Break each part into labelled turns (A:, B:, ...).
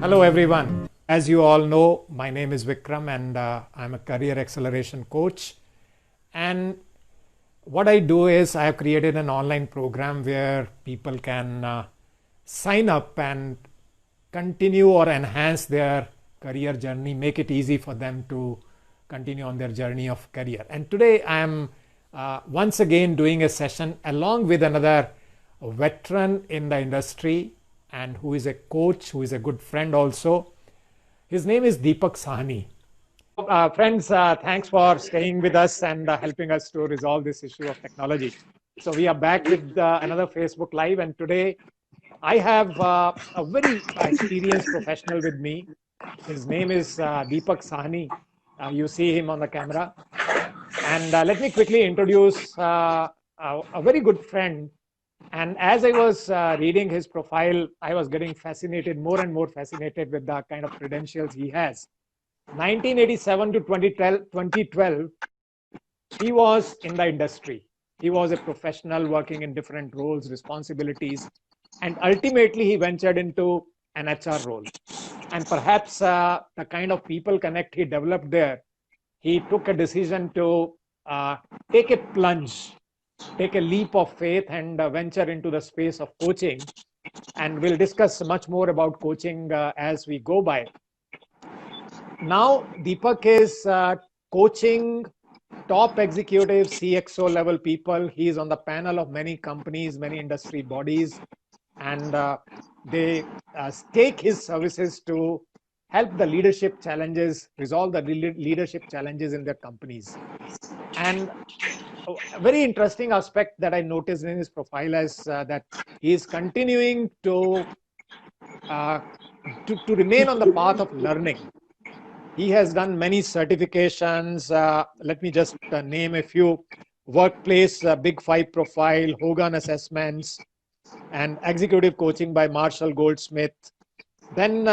A: Hello everyone. As you all know, my name is Vikram and I'm a career acceleration coach. And what I do is I have created an online program where people can sign up and continue or enhance their career journey, make it easy for them to continue on their journey of career. And today I am once again doing a session along with another veteran in the industry and who is a coach, who is a good friend also. His name is Deepak Sawhney. Friends, thanks for staying with us and helping us to resolve this issue of technology. So we are back with another Facebook Live, and today I have a very experienced professional with me. His name is Deepak Sawhney. You see him on the camera. And let me quickly introduce a very good friend. And as I was reading his profile, I was getting fascinated, more and more fascinated with the kind of credentials he has. 1987 to 2012, he was in the industry. He was a professional working in different roles, responsibilities, and ultimately he ventured into an HR role. And perhaps the kind of people connect he developed there, he took a decision to take a plunge, take a leap of faith and venture into the space of coaching. And we'll discuss much more about coaching as we go by. Now, Deepak is coaching top executive CXO level people. He is on the panel of many companies, many industry bodies, and they stake his services to help the leadership challenges, resolve the leadership challenges in their companies. And a very interesting aspect that I noticed in his profile is that he is continuing to remain on the path of learning. He has done many certifications. Let me just name a few: Workplace Big Five Profile, Hogan Assessments, and Executive Coaching by Marshall Goldsmith. Then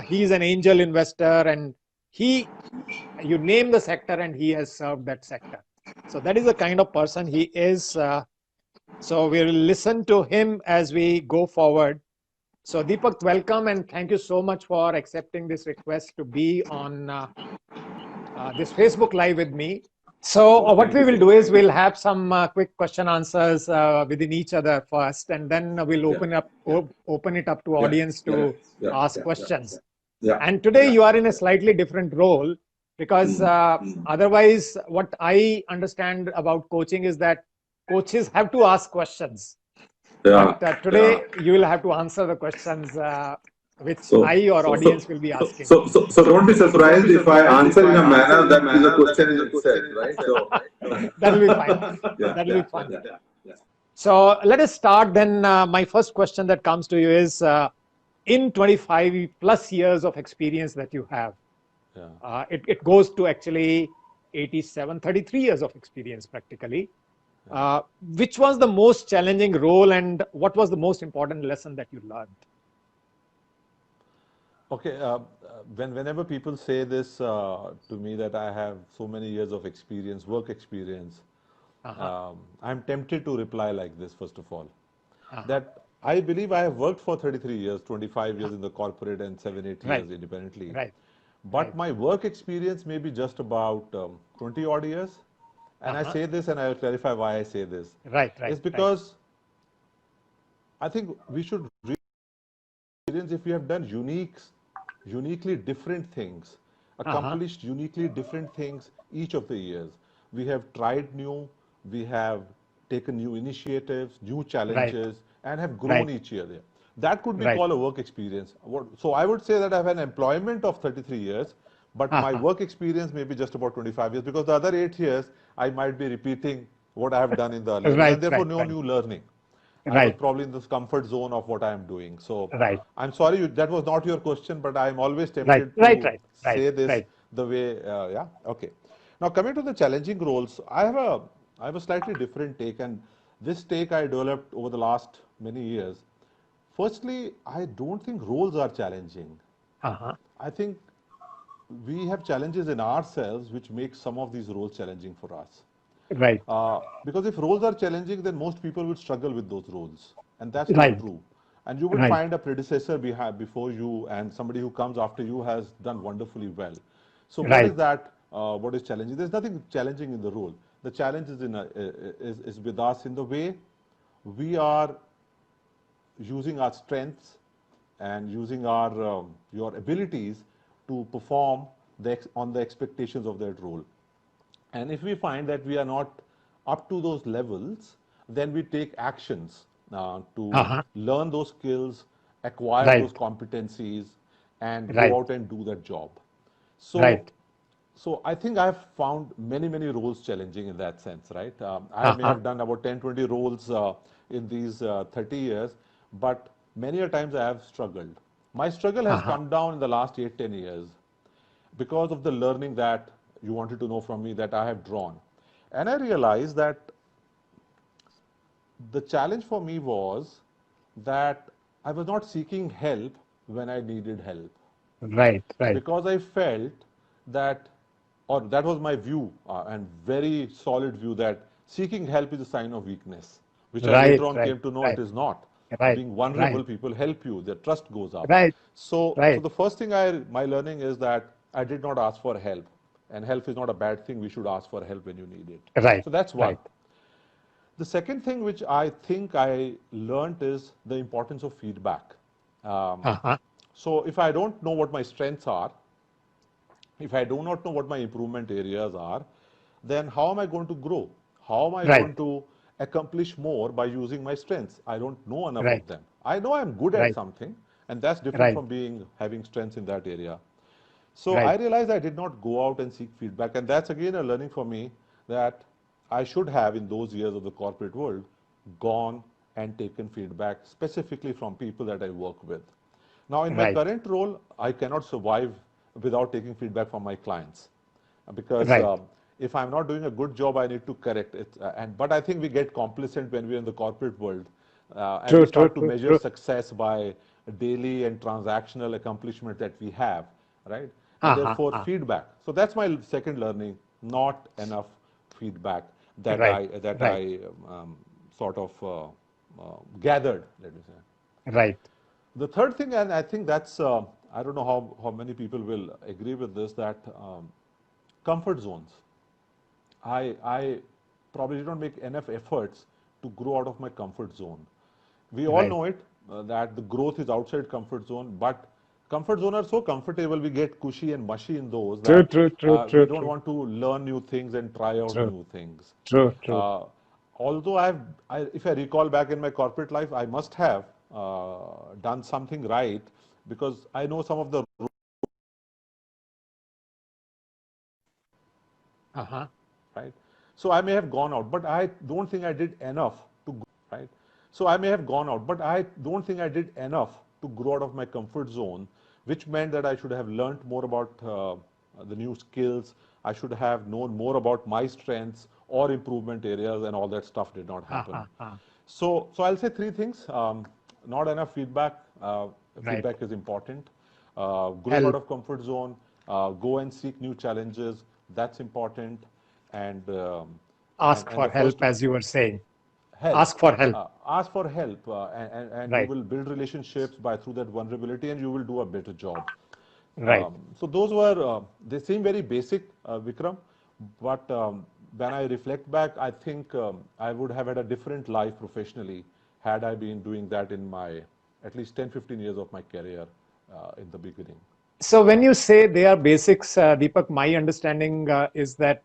A: he's an angel investor, and you name the sector and he has served that sector. So that is the kind of person he is. So we'll listen to him as we go forward. So Deepak, welcome and thank you so much for accepting this request to be on this Facebook Live with me. So what we will do is we'll have some quick question answers within each other first, and then we'll open it up to audience to ask questions. And today you are in a slightly different role because otherwise what I understand about coaching is that coaches have to ask questions. But today you will have to answer the questions which I or audience will be asking.
B: So don't be surprised if I answer in a manner that is a question in itself, right? So
A: that'll be fine. That'll be fun. So let us start then. My first question that comes to you is, in 25 plus years of experience that you have, it goes to actually 33 years of experience practically. Which was the most challenging role and what was the most important lesson that you learned?
C: Okay, whenever people say this to me that I have so many years of experience, work experience, I'm tempted to reply like this, first of all, that I believe I have worked for 33 years, 25 years in the corporate and 7-8 years independently. But my work experience may be just about 20 odd years. And I say this and I will clarify why I say this. It's because I think we should experience if we have done uniquely different things, accomplished uniquely different things each of the years. We have tried new, we have taken new initiatives, new challenges, and have grown each year there. That could be called a work experience. So I would say that I have an employment of 33 years, but my work experience may be just about 25 years, because the other 8 years, I might be repeating what I have done in the earlier, and therefore no new learning. I was probably in this comfort zone of what I am doing. So I'm sorry, that was not your question, but I'm always tempted to say this the way, okay. Now coming to the challenging roles, I have a slightly different take, and this take I developed over the last many years. Firstly, I don't think roles are challenging. I think we have challenges in ourselves which make some of these roles challenging for us. Because if roles are challenging, then most people would struggle with those roles. And that's not true. and you would
A: Right.
C: find a predecessor before you, and somebody who comes after you has done wonderfully well. So what is
A: Right.
C: that? What is challenging? There's nothing challenging in the role. The challenge is is with us in the way we are using our strengths and using our your abilities to perform on the expectations of that role. And if we find that we are not up to those levels, then we take actions to
A: Uh-huh.
C: learn those skills, acquire those
A: Right.
C: competencies, and go
A: Right.
C: out and do that job. So,
A: Right.
C: so I think I've found many roles challenging in that sense, right? I may
A: Uh-huh.
C: have done about 10, 20 roles in these 30 years, but many a times I have struggled. My struggle has
A: Uh-huh.
C: come down in the last 8, 10 years because of the learning that you wanted to know from me that I have drawn. And I realized that the challenge for me was that I was not seeking help when I needed help
A: Right. Right.
C: because I felt that, or that was my view, and very solid view, that seeking help is a sign of weakness, which I later
A: Right.
C: on
A: Right.
C: came to know it
A: Right.
C: is not.
A: Right.
C: Being
A: Right.
C: vulnerable, people help you, their trust goes up.
A: Right.
C: So
A: Right.
C: the first thing my learning is that I did not ask for help, and help is not a bad thing. We should ask for help when you need it.
A: Right.
C: So that's one.
A: Right.
C: The second thing which I think I learned is the importance of feedback. Um,
A: Uh-huh.
C: so if I don't know what my strengths are, if I do not know what my improvement areas are, then how am I going to grow? How am I
A: Right.
C: going to accomplish more by using my strengths? I don't know enough of
A: Right.
C: them. I know I'm good at
A: Right.
C: something, and that's different
A: Right.
C: from having strengths in that area. So I
A: Right.
C: realized I did not go out and seek feedback, and that's again a learning for me that I should have, in those years of the corporate world, gone and taken feedback specifically from people that I work with. Now, in my
A: Right.
C: current role, I cannot survive without taking feedback from my clients because
A: Right.
C: if I'm not doing a good job, I need to correct it. But I think we get complacent when we're in the corporate world, and we
A: True. True.
C: start to
A: True.
C: measure
A: True.
C: success by daily and transactional accomplishment that we have, right? And
A: Uh-huh.
C: therefore, feedback. So that's my second learning. Not enough feedback that
A: Right. Right.
C: I sort of gathered. Let me say.
A: Right.
C: The third thing, and I think that's, I don't know how many people will agree with this, that comfort zones. I probably did not make enough efforts to grow out of my comfort zone. We all
A: Right.
C: know it, that the growth is outside comfort zone, but comfort zone are so comfortable, we get cushy and mushy in those
A: True.
C: that
A: True. True.
C: we
A: True.
C: don't
A: True.
C: want to learn new things and try out
A: True.
C: new things.
A: True. True.
C: Uh, Although if I recall back in my corporate life, I must have done something right because I know some of the
A: Uh-huh.
C: right. So I may have gone out, but I don't think I did enough to right. So I may have gone out, but I don't think I did enough to grow out of my comfort zone, which meant that I should have learned more about the new skills. I should have known more about my strengths or improvement areas, and all that stuff did not happen.
A: Uh-huh. Uh-huh.
C: So I'll say three things. Not enough feedback.
A: Right.
C: Feedback is important. Growing out
A: Help.
C: of comfort zone. Go and seek new challenges. That's important. And
A: Ask
C: and
A: for
C: the
A: help,
C: first
A: as you were saying.
C: help.
A: Ask for help.
C: Ask for help, and you
A: Right.
C: will build relationships by through that vulnerability, and you will do a better job.
A: Right.
C: So those were they seem very basic, Vikram, but when I reflect back, I think I would have had a different life professionally had I been doing that in my at least 10, 15 years of my career in the beginning.
A: So when you say they are basics, Deepak, my understanding is that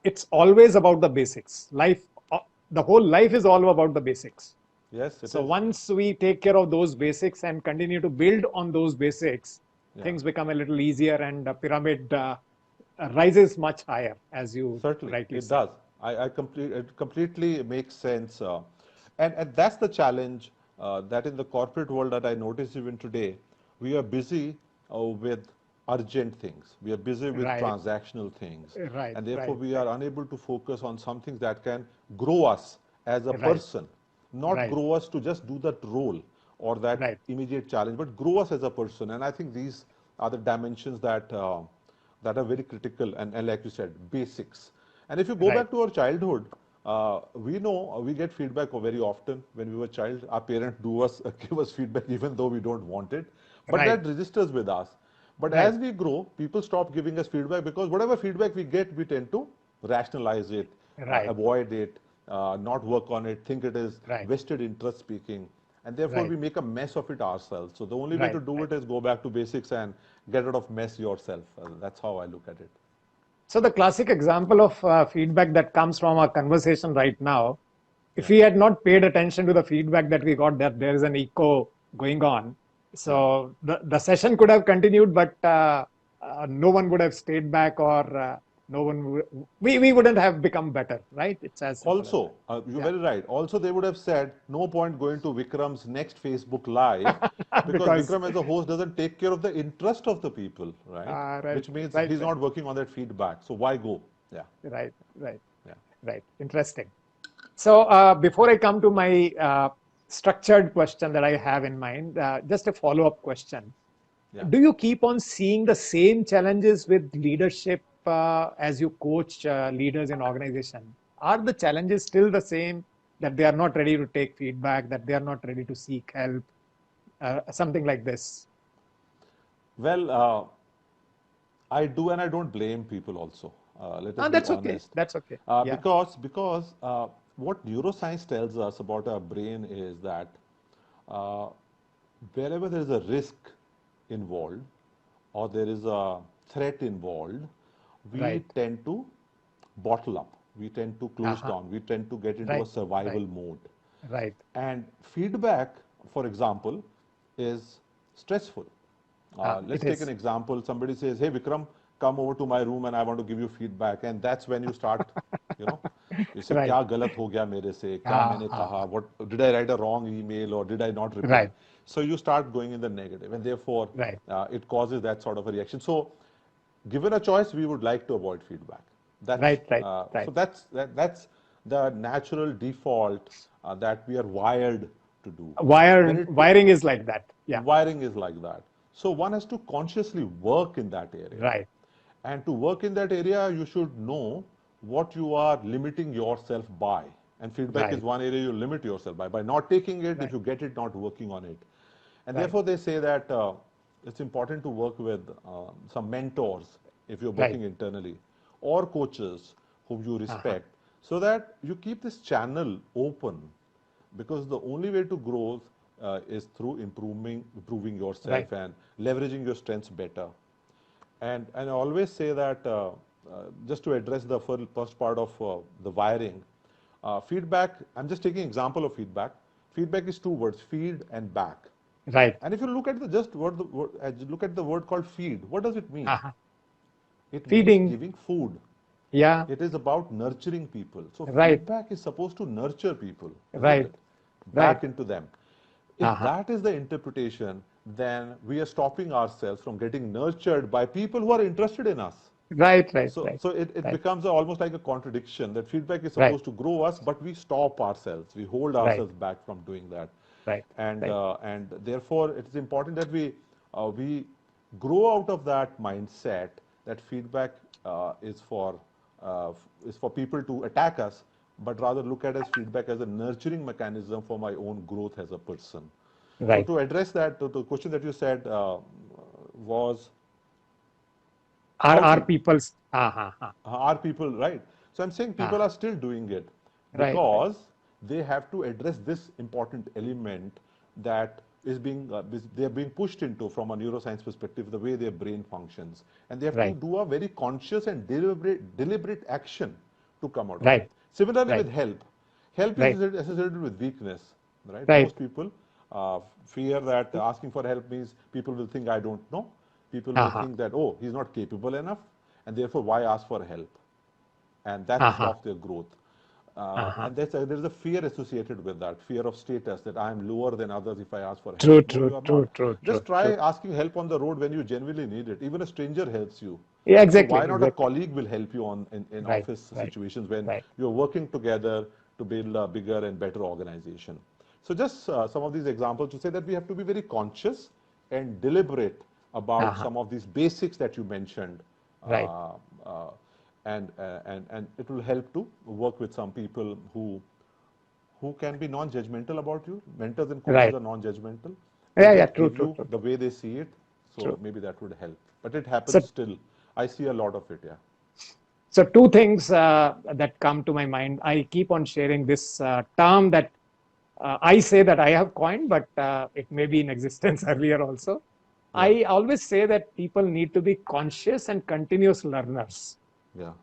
A: it's always about the basics. The whole life is all about the basics.
C: Yes, it
A: So
C: is.
A: once we take care of those basics and continue to build on those basics,
C: Yeah,
A: things become a little easier and the pyramid rises much higher, as you
C: certainly
A: rightly
C: it
A: said.
C: does. It completely makes sense, and that's the challenge that in the corporate world that I notice even today, we are busy with urgent things. We are busy with
A: Right,
C: transactional things,
A: right,
C: and therefore
A: right,
C: we are
A: right,
C: unable to focus on something that can grow us as a
A: right,
C: person, not
A: right,
C: grow us to just do that role or that
A: right,
C: immediate challenge, but grow us as a person. And I think these are the dimensions that are very critical and like you said, basics. And if you go
A: right,
C: back to our childhood, we know we get feedback very often when we were child. Our parents do us give us feedback even though we don't want it, but
A: Right.
C: that registers with us. But
A: Right.
C: as we grow, people stop giving us feedback because whatever feedback we get, we tend to rationalize it,
A: Right.
C: avoid it, not work on it, think it is
A: Right.
C: vested interest speaking, and therefore
A: Right.
C: we make a mess of it ourselves. So the only way to
A: Right.
C: do
A: Right.
C: it is go back to basics and get rid of mess yourself. That's how I look at it.
A: So the classic example of feedback that comes from our conversation right now, if
C: Yeah,
A: we had not paid attention to the feedback that we got, that there is an echo going on,
C: yeah.
A: so the session could have continued, but no one would have stayed back, or no one would, we wouldn't have become better, right? It's as simple as that.
C: Also, you're
A: Yeah.
C: very right. Also, they would have said, no point going to Vikram's next Facebook Live because
A: Because
C: Vikram as a host doesn't take care of the interest of the people, right?
A: right,
C: Which means
A: right,
C: he's
A: right,
C: not working on that feedback. So why go? Yeah,
A: right, right,
C: yeah,
A: right. Interesting. So before I come to my structured question that I have in mind, just a follow-up question.
C: yeah.
A: Do you keep on seeing the same challenges with leadership as you coach leaders in organization? Are the challenges still the same, that they are not ready to take feedback, that they are not ready to seek help, something like this?
C: Well, I do, and I don't blame people also. Let us be
A: That's okay.
C: honest.
A: That's okay. Yeah.
C: Because what neuroscience tells us about our brain is that uh, wherever there is a risk involved or there is a threat involved, we
A: Right.
C: tend to bottle up. We tend to close
A: Uh-huh.
C: down. We tend to get into a
A: Right. Right.
C: survival mode.
A: Right.
C: And feedback, for example, is stressful. Let's
A: It
C: take an
A: is.
C: example. Somebody says, "Hey, Vikram, come over to my room and I want to give you feedback." And that's when you start, you know, you say,
A: Right.
C: "क्या गलत हो गया मेरे से? क्या मैंने कहा? What did I write a wrong email or did I not reply?"
A: Right.
C: So you start going in the negative, and therefore
A: Right.
C: it causes that sort of a reaction. So, given a choice, we would like to avoid feedback. That's
A: Right. Right.
C: so
A: Right.
C: that's the natural default that we are wired to do. When it
A: Wiring is like that. Yeah.
C: Wiring is like that. So one has to consciously work in that area.
A: Right.
C: And to work in that area, you should know what you are limiting yourself by. And feedback is
A: Right.
C: one area you limit yourself by not taking it, if
A: Right.
C: you get it, not working on it. And
A: Right.
C: therefore, they say that it's important to work with some mentors if you're
A: Right.
C: working internally or coaches whom you
A: Uh-huh.
C: respect so that you keep this channel open because the only way to grow is through improving
A: Right.
C: yourself and leveraging your strengths better. And I always say that just to address the first part of the wiring, feedback. I'm just taking example of feedback. Feedback is two words: feed and back.
A: Right.
C: And if you look at the just look at the word called feed, what does it mean?
A: Uh-huh.
C: It means
A: Feeding.
C: giving food.
A: Yeah.
C: It is about nurturing people. So
A: Right.
C: feedback is supposed to nurture people, isn't
A: Right.
C: it?
A: Right.
C: Back into them. If
A: Uh-huh.
C: that is the interpretation, then we are stopping ourselves from getting nurtured by people who are interested in us.
A: Right. Right.
C: So,
A: Right.
C: so it
A: Right.
C: becomes almost like a contradiction that feedback is
A: Right.
C: supposed to grow us, but we stop ourselves. We hold
A: Right.
C: ourselves back from doing that,
A: Right. Right.
C: and therefore it is important that we grow out of that mindset that feedback uh, is for people to attack us, but rather look at as feedback as a nurturing mechanism for my own growth as a person. So
A: Right.
C: to address that, to the question that you said was
A: Are
C: how to
A: people's uh-huh.
C: are people right? So I'm saying people
A: Uh-huh.
C: are still doing it
A: Right. Right.
C: because they have to address this important element that is they are being pushed into from a neuroscience perspective, the way their brain functions, and they have to
A: Right.
C: do a very conscious and deliberate action to come out of it.
A: Right.
C: Similarly
A: Right.
C: with help is
A: Right.
C: associated with weakness, right?
A: Right.
C: Most people fear that asking for help means people will think I don't know, people may
A: Uh-huh.
C: think that, oh, he's not capable enough, and therefore why ask for help? And that
A: Uh-huh.
C: stops their growth.
A: Uh-huh.
C: And there's a fear associated with that, fear of status, that I am lower than others if I ask for help.
A: True.
C: No,
A: True.
C: you are
A: True.
C: not.
A: True. True.
C: Just try
A: True.
C: asking help on the road when you genuinely need it. Even a stranger helps you.
A: Yeah.
C: So
A: Exactly.
C: why not a
A: Exactly.
C: colleague will help you in
A: Right.
C: office
A: Right.
C: situations when
A: Right.
C: you're working together to build a bigger and better organization. So just some of these examples to say that we have to be very conscious and deliberate about
A: Uh-huh.
C: some of these basics that you mentioned.
A: Right.
C: Uh, uh, and it will help to work with some people who can be non-judgmental about you. Mentors and coaches
A: Right.
C: are non-judgmental. They
A: Yeah, yeah,
C: just
A: true,
C: give
A: true,
C: you
A: true,
C: the way they see it. So
A: true.
C: maybe that would help. But it
A: So,
C: happens still. I see a lot of it. Yeah.
A: so two things that come to my mind. I keep on sharing this term that I say that I have coined, but it may be in existence earlier also.
C: Yeah.
A: I always say that people need to be conscious and continuous learners.
C: Yeah.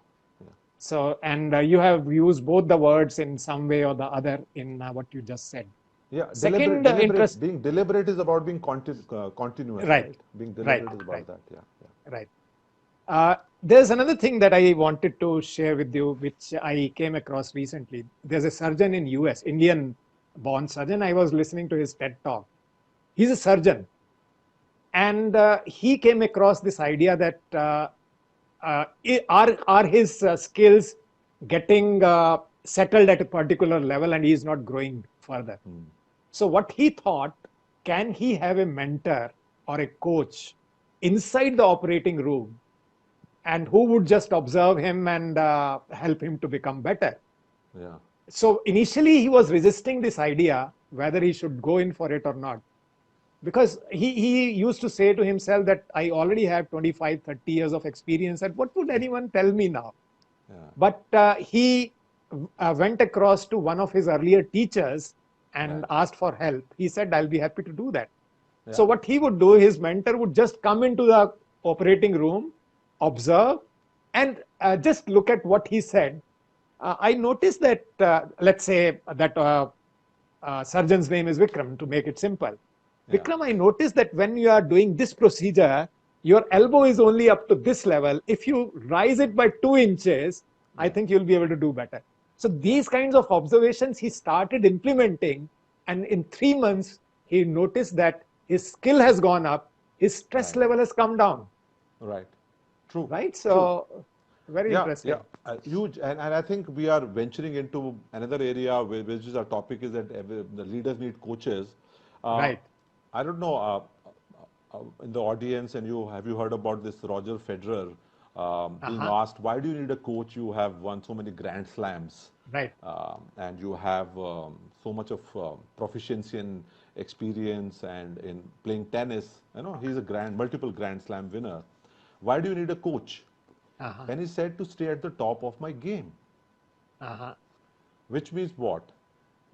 C: Yeah.
A: So, and you have used both the words in some way or the other in what you just said.
C: Yeah. Deliberate.
A: Second
C: Deliberate.
A: interest,
C: Being deliberate is about being continuous,
A: right,
C: right? Being
A: right,
C: deliberate is
A: right,
C: about that. Yeah. Yeah.
A: right. There's another thing that I wanted to share with you, which I came across recently. There's a surgeon in US, Indian-born surgeon. I was listening to his TED talk. He's a surgeon, and he came across this idea that are his skills getting settled at a particular level, and he is not growing further. So what he thought, can he have a mentor or a coach inside the operating room, and who would just observe him and help him to become better?
C: Yeah.
A: So initially he was resisting this idea, whether he should go in for it or not, because he used to say to himself that I already have 25, 30 years of experience, and what would anyone tell me now?
C: Yeah.
A: But he went across to one of his earlier teachers and
C: Right.
A: asked for help. He said, I'll be happy to do that.
C: Yeah.
A: So what he would do, his mentor would just come into the operating room, observe, and just look at what he said. I noticed that, let's say that surgeon's name is Vikram, to make it simple.
C: Yeah.
A: Vikram, I noticed that when you are doing this procedure, your elbow is only up to this level. If you rise it by 2 inches, I
C: Yeah.
A: think you'll be able to do better. So
C: Yeah.
A: these kinds of observations he started implementing, and in 3 months, he noticed that his skill has gone up, his stress
C: Right.
A: level has come down,
C: Right. True.
A: right?
C: True.
A: So very
C: Yeah, yeah,
A: interesting.
C: huge, and I think we are venturing into another area which is our topic is that the leaders need coaches. Uh,
A: Right.
C: I don't know in the audience, and have you heard about this Roger Federer being
A: Uh-huh.
C: asked, why do you need a coach? You have won so many Grand Slams,
A: Right.
C: and you have so much of proficiency and experience, and in playing tennis. You know, he's a multiple Grand Slam winner. Why do you need a coach?
A: Uh-huh.
C: And he said to stay at the top of my game,
A: Uh-huh.
C: which means what?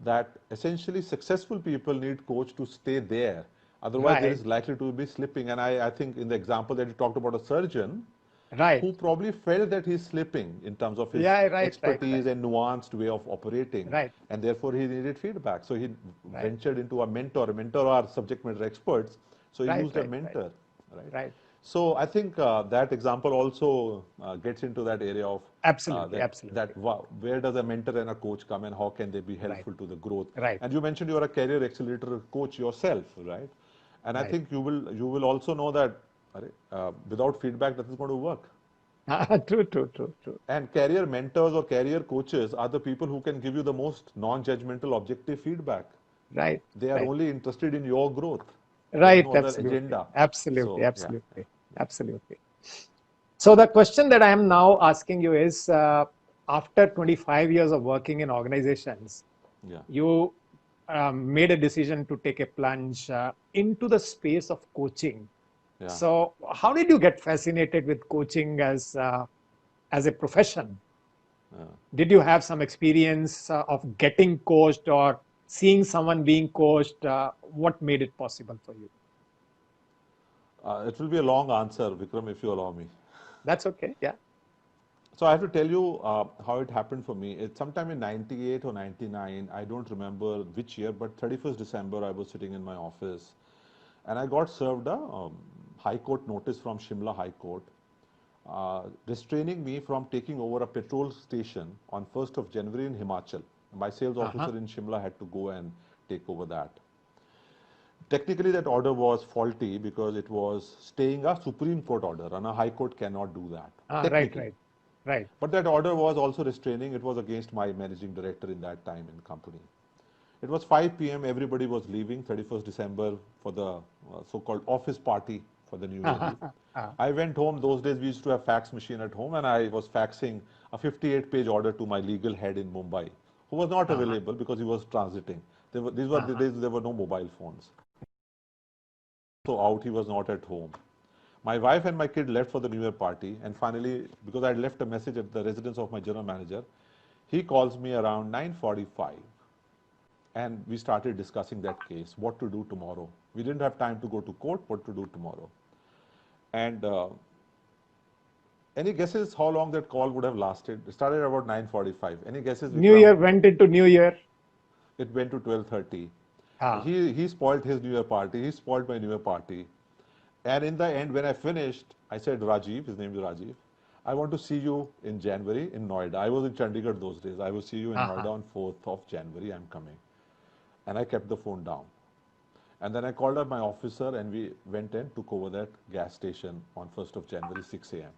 C: That essentially successful people need coach to stay there. Otherwise, there
A: Right.
C: is likely to be slipping. And I think in the example that you talked about a surgeon
A: Right.
C: who probably felt that he's slipping in terms of his
A: Yeah. Right. Right.
C: expertise
A: Right.
C: and nuanced way of operating.
A: Right.
C: And therefore, he needed feedback. So he
A: Right.
C: ventured into a mentor. A mentor are subject matter experts. So he
A: Right.
C: used a
A: Right. Right.
C: mentor, right?
A: Right.
C: So I think that example also gets into that area of
A: Absolutely.
C: that
A: Absolutely.
C: where does a mentor and a coach come and how can they be
A: Right.
C: helpful to the growth?
A: Right.
C: And you mentioned you are a career accelerator coach yourself, right? And I
A: Right.
C: think you will also know that without feedback, that is going to work.
A: True. True. True. True.
C: And career mentors or career coaches are the people who can give you the most non-judgmental, objective feedback.
A: Right.
C: They are
A: Right.
C: only interested in your growth. There is
A: Right.
C: no other
A: Absolutely.
C: agenda.
A: Absolutely.
C: So yeah.
A: Absolutely. Absolutely. So the question that I am now asking you is, after 25 years of working in organizations,
C: Yeah.
A: you made a decision to take a plunge into the space of coaching.
C: Yeah.
A: So how did you get fascinated with coaching as a profession? Did you have some experience of getting coached or seeing someone being coached? What made it possible for you?
C: It will be a long answer, Vikram, if you allow me.
A: That's okay. Yeah.
C: So I have to tell you how it happened for me. It's sometime in 98 or 99, I don't remember which year, but 31st December, I was sitting in my office and I got served a High Court notice from Shimla High Court restraining me from taking over a petrol station on 1st of January in Himachal. My sales officer in Shimla had to go and take over that. Technically, that order was faulty because it was staying a Supreme Court order, and a High Court cannot do that.
A: Right.
C: Technically.
A: Right. Right.
C: But that order was also restraining. It was against my managing director in that time in company. It was 5 p.m. Everybody was leaving 31st December for the so-called office party for the New Year Eve. I went home. Those days we used to have fax machine at home, and I was faxing a 58-page order to my legal head in Mumbai, who was not available because he was transiting. These were the days there were no mobile phones. So out, he was not at home. My wife and my kid left for the New Year party, and finally, because I had left a message at the residence of my general manager, he calls me around 9:45, and we started discussing that case, what to do tomorrow. We didn't have time to go to court, what to do tomorrow. And any guesses how long that call would have lasted? It started about 9:45. Any guesses?
A: New Year went into New Year.
C: It went to 12:30. He spoiled his New Year party. He spoiled my New Year party. And in the end, when I finished, I said, Rajiv, his name is Rajiv, I want to see you in January in Noida. I was in Chandigarh those days. I will see you in Noida on 4th of January. I'm coming. And I kept the phone down. And then I called up my officer, and we went and took over that gas station on 1st of January, 6 a.m.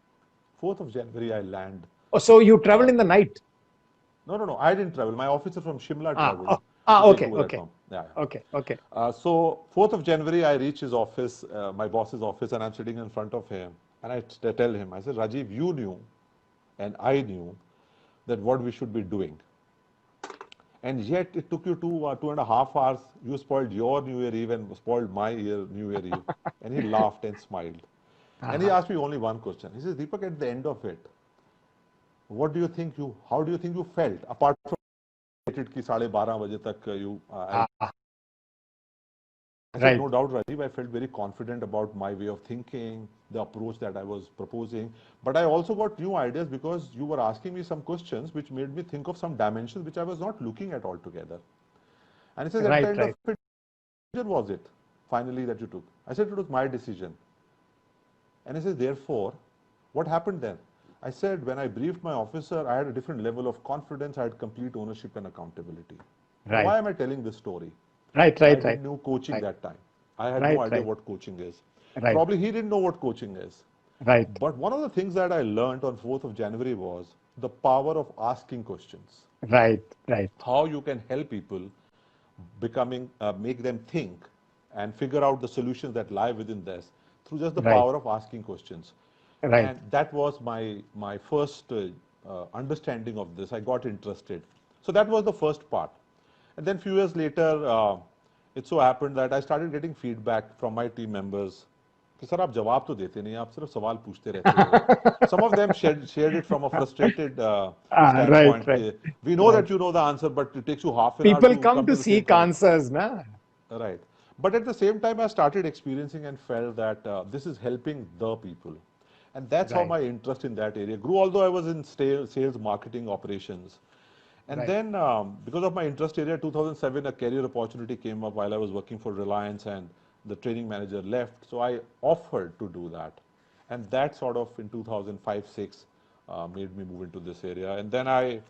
C: 4th of January, I land.
A: Oh, so you traveled in the night?
C: No. I didn't travel. My officer from Shimla traveled.
A: Okay.
C: Yeah.
A: Okay.
C: So 4th of January, I reach his office, my boss's office, and I'm sitting in front of him. And I tell him, I said, Rajiv, you knew, and I knew that what we should be doing. And yet it took you 2.5 hours. You spoiled your New Year Eve and spoiled my New Year Eve. And he laughed and smiled. And he asked me only one question. He says, Deepak, at the end of it, how do you think you felt? Apart from ki 12:30 baje tak you... I said, no doubt, Rajiv, I felt very confident about my way of thinking, the approach that I was proposing. But I also got new ideas because you were asking me some questions which made me think of some dimensions which I was not looking at altogether. And he says, at the end of it, what decision was it finally that you took? I said, it was my decision. And he says, therefore, what happened then? I said, when I briefed my officer, I had a different level of confidence. I had complete ownership and accountability. Why am I telling this story? I didn't know coaching that time. I had no idea what coaching is. Probably he didn't know what coaching is. But one of the things that I learned on 4th of January was the power of asking questions. How you can help people make them think and figure out the solutions that lie within this through just the power of asking questions. And that was my first understanding of this. I got interested. So that was the first part. And then few years later, it so happened that I started getting feedback from my team members. Sir, आप जवाब तो देते नहीं, आप सिर्फ सवाल पूछते रहते हो. Some of them shared it from a frustrated standpoint. We know that you know the answer, but it takes you half an hour to
A: People come to seek answers, na?
C: Right. But at the same time, I started experiencing and felt that this is helping the people. And that's how my interest in that area grew, although I was in sales, marketing, operations. And then, because of my interest area, 2007, a career opportunity came up while I was working for Reliance, and the training manager left. So I offered to do that. And that sort of in 2005-06 made me move into this area. And then I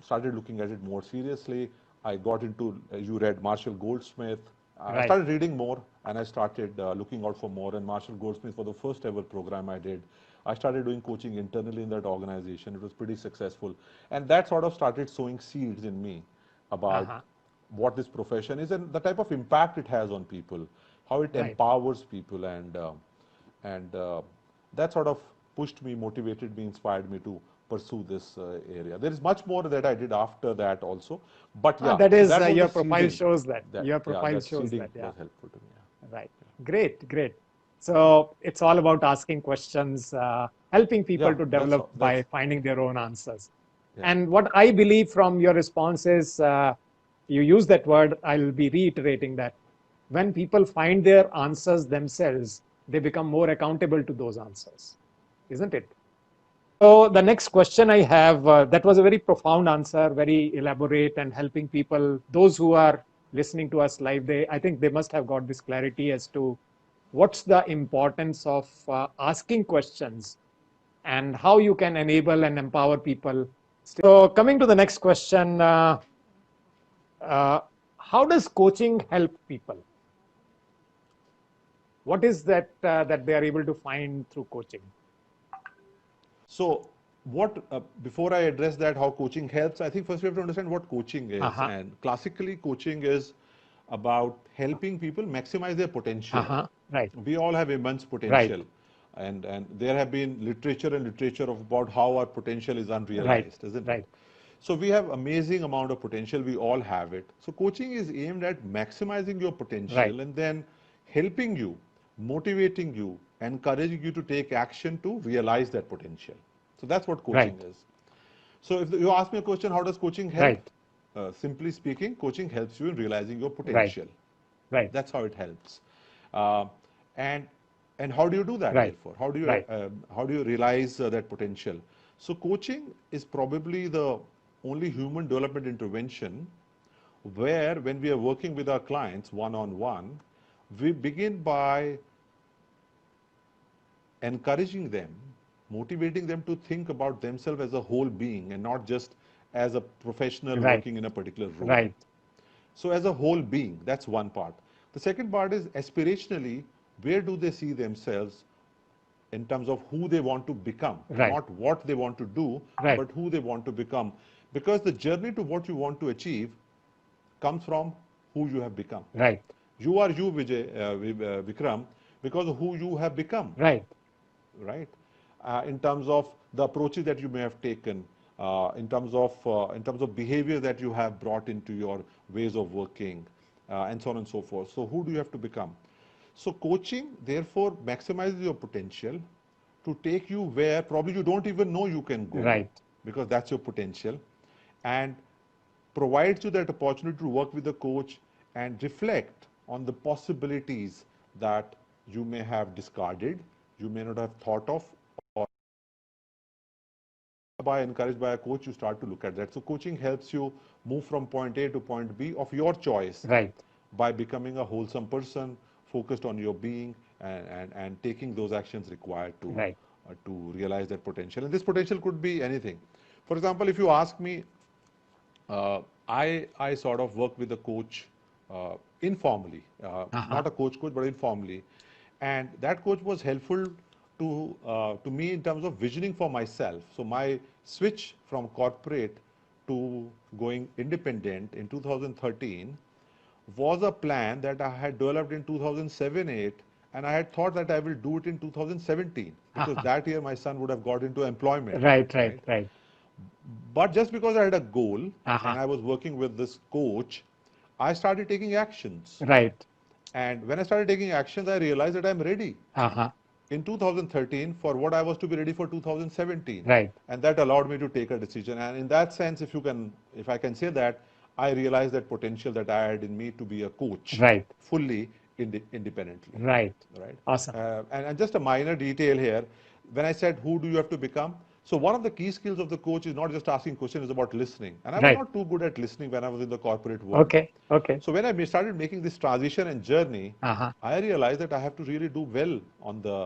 C: started looking at it more seriously. I got into, you read Marshall Goldsmith. I started reading more, and I started looking out for more. And Marshall Goldsmith, for the first ever program I did, I started doing coaching internally in that organization. It was pretty successful. And that sort of started sowing seeds in me about what this profession is and the type of impact it has on people, how it empowers people. And that sort of pushed me, motivated me, inspired me to pursue this area. There is much more that I did after that also. But yeah,
A: that is your profile shows that. Your profile shows that.
C: Was helpful to me.
A: Right. Great. So it's all about asking questions, helping people to develop by finding their own answers. And what I believe from your response is, you use that word, I'll be reiterating that. When people find their answers themselves, they become more accountable to those answers, isn't it? So the next question I have, that was a very profound answer, very elaborate, and helping people, those who are listening to us live, I think they must have got this clarity as to what's the importance of asking questions and how you can enable and empower people. So coming to the next question, how does coaching help people? What is that that they are able to find through coaching?
C: So before I address that, how coaching helps, I think first we have to understand what coaching is. And classically, coaching is about helping people maximize their potential.
A: Right.
C: We all have immense
A: Right.
C: potential, and there have been literature of about how our potential is
A: Right.
C: unrealized, isn't
A: Right.
C: it? So we have amazing amount of potential. We all have it. So coaching is aimed at maximizing your
A: Right.
C: potential and then helping you, motivating you, encouraging you to take action to realize that potential. So that's what
A: Right.
C: coaching is. So if you ask me a question, how does coaching help?
A: Right.
C: Simply speaking, coaching helps you in realizing your
A: Right.
C: potential.
A: Right.
C: That's how it helps. Uh, and and how do you do that?
A: Right.
C: Therefore,
A: Right.
C: how do you realize that potential? So coaching is probably the only human development intervention where, when we are working with our clients one on one, we begin by encouraging them, motivating them to think about themselves as a whole being and not just as a professional
A: Right.
C: working in a particular role.
A: Right.
C: So as a whole being, that's one part. The second part is aspirationally, where do they see themselves in terms of who they want to become,
A: Right.
C: not what they want to do,
A: Right.
C: but who they want to become. Because the journey to what you want to achieve comes from who you have become.
A: Right.
C: You are you, Vijay, Vikram, because of who you have become,
A: Right.
C: right? In terms of the approaches that you may have taken, in terms of behavior that you have brought into your ways of working, and so on and so forth. So who do you have to become? So coaching, therefore, maximizes your potential to take you where probably you don't even know you can go,
A: Right.
C: because that's your potential, and provides you that opportunity to work with the coach and reflect on the possibilities that you may have discarded, you may not have thought of, or by encouraged by a coach, you start to look at that. So coaching helps you move from point A to point B of your choice
A: Right.
C: by becoming a wholesome person, focused on your being, and taking those actions required
A: Right.
C: to realize that potential. And this potential could be anything. For example, if you ask me, I sort of work with a coach informally, not a coach, but informally, and that coach was helpful to me in terms of visioning for myself. So my switch from corporate to going independent in 2013 was a plan that I had developed in 2007-8, and I had thought that I will do it in 2017, because that year my son would have got into employment,
A: Right. Right.
C: right?
A: Right.
C: But just because I had a goal and
A: Uh-huh.
C: I was working with this coach, I started taking actions.
A: Right.
C: And when I started taking actions, I realized that I'm ready
A: Uh-huh.
C: in 2013 for what I was to be ready for 2017.
A: Right.
C: And that allowed me to take a decision. And in that sense, if I can say that, I realized that potential that I had in me to be a coach
A: Right.
C: fully independently,
A: Right.
C: right?
A: Awesome.
C: And just a minor detail here, when I said, who do you have to become? So one of the key skills of the coach is not just asking questions, it's about listening. And I was
A: Right.
C: not too good at listening when I was in the corporate world.
A: Okay. Okay.
C: So when I started making this transition and journey,
A: Uh-huh.
C: I realized that I have to really do well on the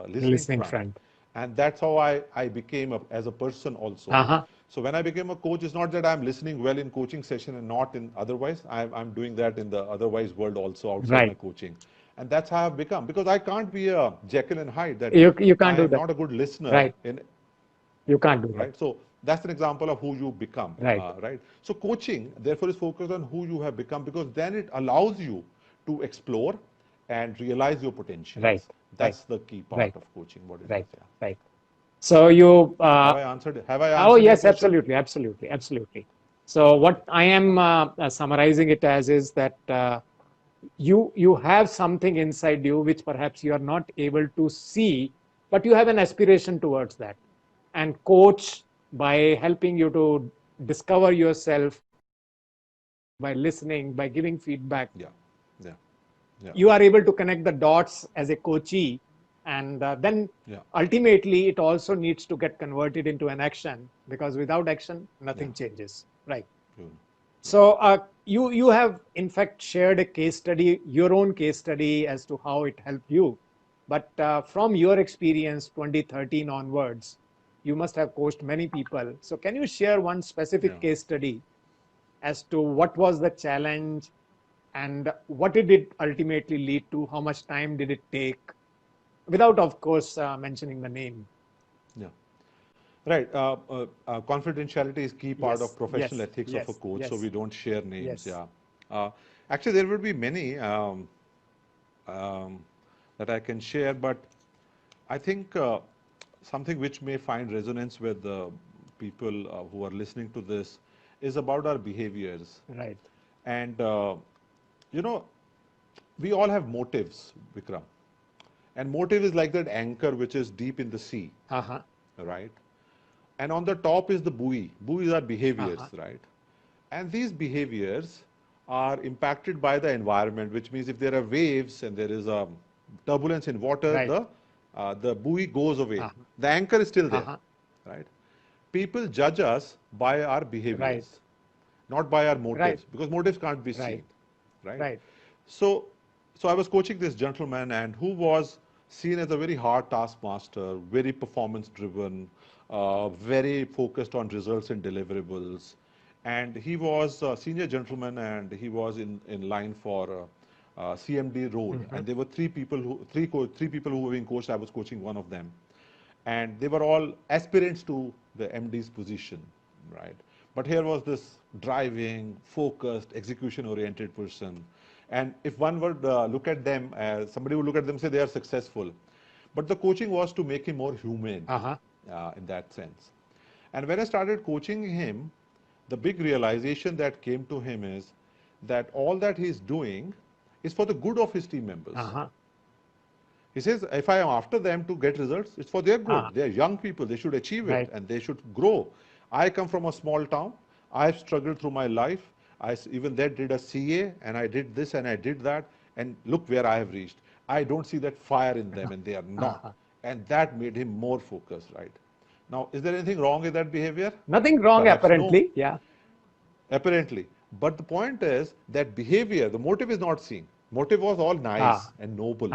C: listening
A: Listening
C: front.
A: front.
C: And that's how I became as a person also.
A: Uh-huh.
C: So when I became a coach, it's not that I'm listening well in coaching session and not in otherwise. I'm doing that in the otherwise world also outside my
A: Right.
C: coaching. And that's how I've become. Because I can't be a Jekyll and Hyde, that
A: You can't
C: I
A: do
C: am
A: that.
C: not a good listener
A: Right.
C: in,
A: You can't do that.
C: right? So that's an example of who you become,
A: Right.
C: right? So coaching, therefore, is focused on who you have become, because then it allows you to explore and realize your
A: Right.
C: potentials.
A: Right.
C: That's the key part
A: Right.
C: of coaching, what it is,
A: Right.
C: yeah.
A: Right. So you
C: Have I
A: oh
C: answered your
A: yes,
C: question?
A: absolutely, absolutely, absolutely. So what I am summarizing it as is that you have something inside you which perhaps you are not able to see, but you have an aspiration towards that. And coach, by helping you to discover yourself, by listening, by giving feedback,
C: Yeah, yeah, yeah,
A: you are able to connect the dots as a coachee, and then
C: yeah,
A: ultimately it also needs to get converted into an action, because without action
C: yeah.
A: nothing changes, right?
C: True. Yeah,
A: So you have in fact shared a case study, your own case study, as to how it helped you. But from your experience 2013 onwards, you must have coached many people. So can you share one
C: yeah.
A: specific case study as to what was the challenge and what did it ultimately lead to? How much time did it take? Without, of course, mentioning the name.
C: Yeah. Right. Confidentiality is key part of
A: Yes,
C: professional
A: yes,
C: ethics of a
A: yes,
C: coach, so
A: yes,
C: we don't share names.
A: yes.
C: Yeah. Uh, Actually, there would be many that I can share, but I think something which may find resonance with the people who are listening to this is about our behaviors.
A: Right.
C: And, you know, we all have motives, Vikram. And motive is like that anchor which is deep in the sea,
A: Uh-huh.
C: right? And on the top is the buoy. Buoys are behaviors,
A: Uh-huh.
C: right? And these behaviors are impacted by the environment, which means if there are waves and there is a turbulence in water,
A: Right.
C: the buoy goes away.
A: Uh-huh.
C: The anchor is still there,
A: Uh-huh.
C: right? People judge us by our
A: Right.
C: behaviors, not by our
A: Right.
C: motives, because motives can't be
A: Right.
C: seen, right?
A: Right.
C: So, so I was coaching this gentleman, and who was seen as a very hard taskmaster, very performance driven, very focused on results and deliverables. And he was a senior gentleman, and he was in line for CMD role.
A: Mm-hmm.
C: And there were three people who were being coached. I was coaching one of them, and they were all aspirants to the MD's position, right? But here was this driving, focused, execution-oriented person. And if one would look at them, somebody would look at them and say they are successful. But the coaching was to make him more human
A: Uh-huh.
C: in that sense. And when I started coaching him, the big realization that came to him is that all that he's doing is for the good of his team members.
A: Uh-huh.
C: He says, if I am after them to get results, it's for their good.
A: Ah.
C: They are young people. They should achieve it
A: Right.
C: and they should grow. I come from a small town. I've struggled through my life. Even there did a CA and I did this and I did that. And look where I have reached. I don't see that fire in them and they are not. And that made him more focused, right? Now, is there anything wrong with that behavior?
A: Nothing wrong,
C: Perhaps no.
A: apparently. Yeah.
C: Apparently. But the point is that behavior, the motive is not seen. Motive was all nice and noble.